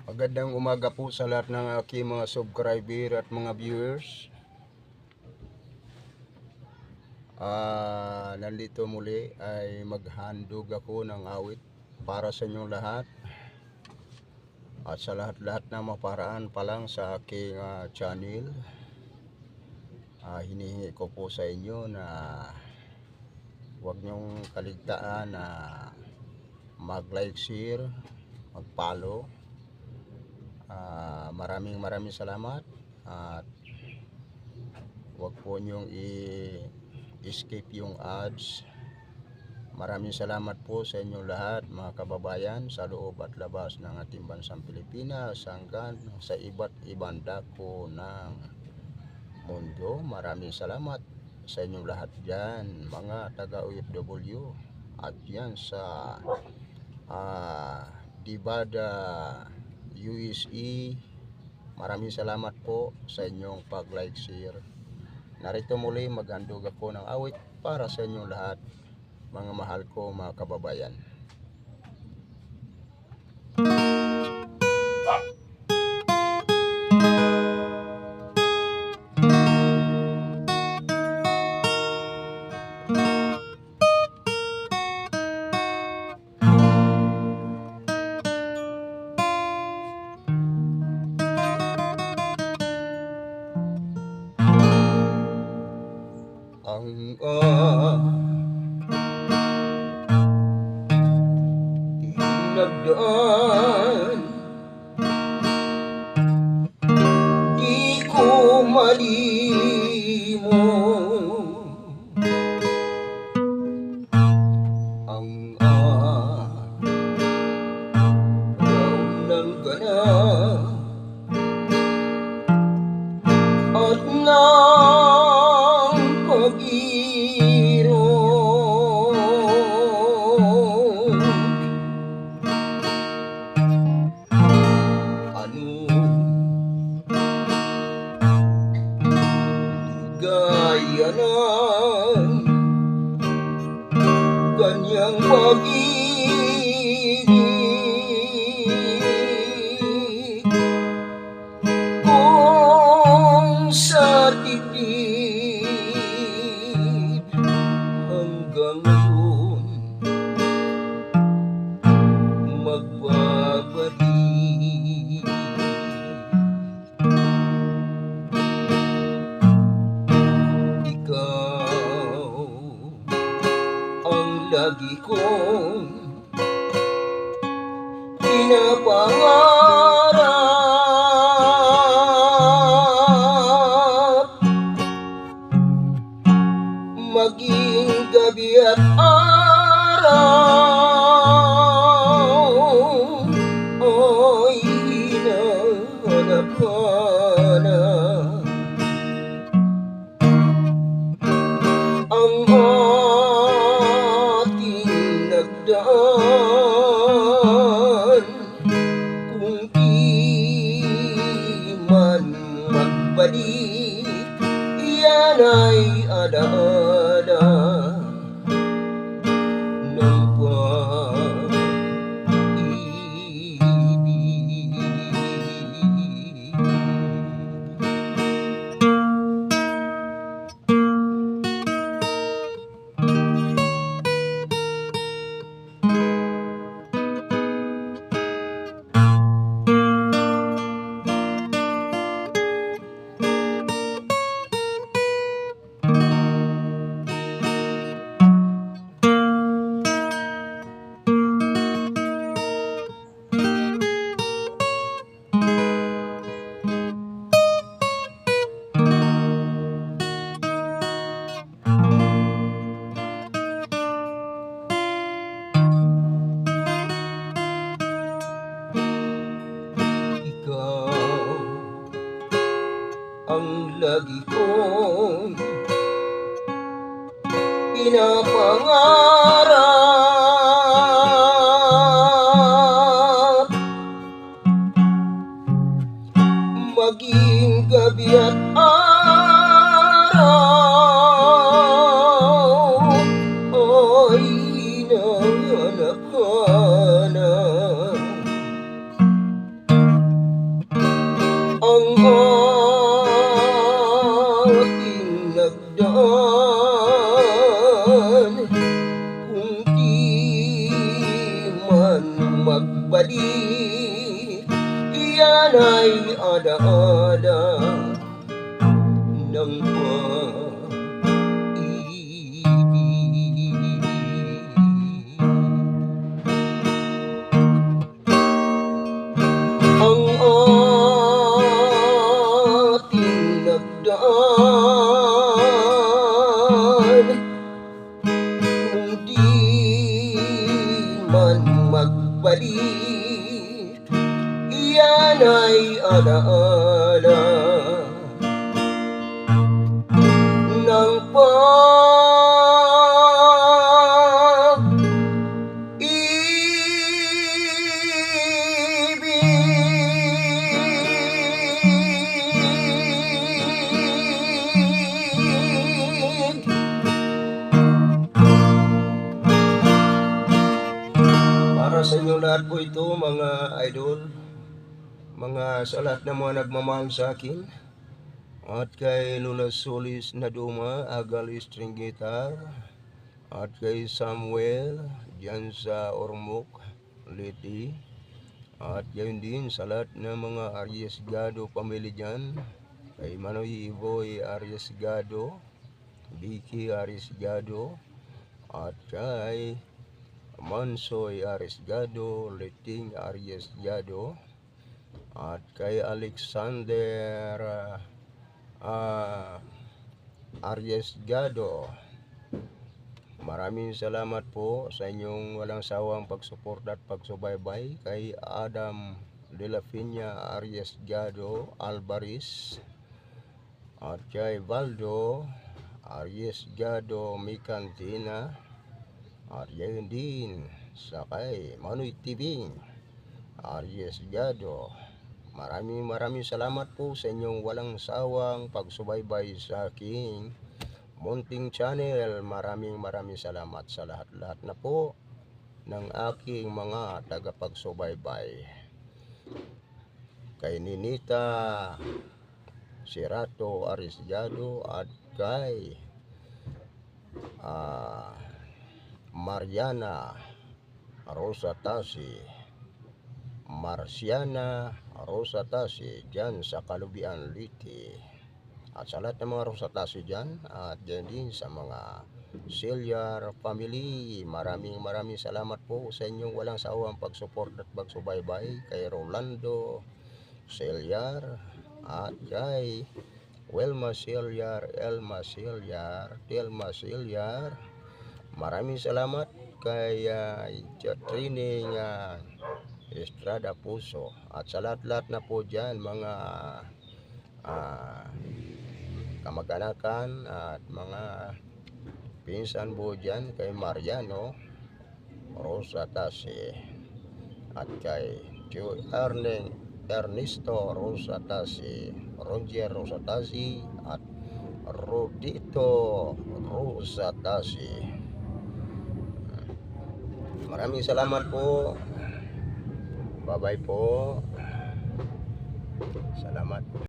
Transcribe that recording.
Magandang umaga po sa lahat ng aking mga subscriber at mga viewers. Nandito muli ay maghandog ako ng awit para sa inyong lahat. At sa lahat-lahat na maparaan pa lang sa aking channel, hinihingi ko po sa inyo na huwag nyong kaligtaan na mag-like, share, mag-follow. Maraming salamat at huwag po nyong i-skip yung ads. Maraming salamat po sa inyong lahat mga kababayan sa loob at labas ng ating bansang Pilipinas hanggang sa iba't ibang dako ng mundo. Maraming salamat sa inyong lahat dyan mga taga OFW at yan sa Divada USA. Maraming salamat po sa inyong pag-like, share. Narito muli maghandog ako ng awit para sa inyong lahat mga mahal ko mga kababayan. Ang tinagdaan di ko malimot, ang araw ng ganap at ng pag-irog. Gaya ng kanyang pag-ibig kung sa tibig hanggang ngayon magbabalik. Lagi kong pinapangarap maging gabi at araw ay hinahanap-hanap ang daan kung di man magbalik, yan ay alaala ng pag-ibig. Ang lagi kong pinapangarap maging gabi at araw ay hinahanap-hanap magbalik. Iyan ay ada-ada ng pag-ibig. Ang ating nagdaan, kung di man magbalik, iyan ay alaala ng pag-ibig. Para sa inyo lahat po ito, mga idol, mga sa lahat na mga nagmamahal sa akin, at kay Lula Solis na Duma, Agal String Guitar, at kay Samuel dyan sa Ormoc, Liti, at gayon din sa lahat ng mga Arriesgado family dyan, kay Manoy Iboy Arriesgado, Vicky Arriesgado, at kay Mansoy Arriesgado, Liting Arriesgado, at kay Alexander Arriesgado. Maraming salamat po sa inyong walang sawang pagsuporta at pagsubaybay. Kay Adam de la Peña Arriesgado Alvarez, at kay Valdo Arriesgado Micantina, at gayon din sa kay Manoy TV Arriesgado. Maraming salamat po sa inyong walang sawang pagsubaybay sa aking munting channel. Maraming salamat sa lahat na po ng aking mga tagapagsubaybay. Kay Ninita Sirato Arriesgado, at kay Mariana Rosa Tasi, Marciana Rosa Tasi dyan sa Kalubian, Liti, at sa lahat ng mga Rosa Tasi dyan, at dyan din sa mga Selyar family. Maraming salamat po sa inyong walang sawang pagsupport at pagsubaybay. Kay Rolando Selyar, at kay Wilma Selyar, Elma Selyar, Telma Selyar. Maraming salamat kay Training Estrada Puso, at sa lahat na po dyan mga kamag-anakan at mga pinsan po dyan, kay Mariano Rosa Tasi, at kay Ernesto Rosa Tasi, Roger Rosa Tasi, at Rodito Rosa Tasi. Maraming salamat po. Bye-bye po. Salamat.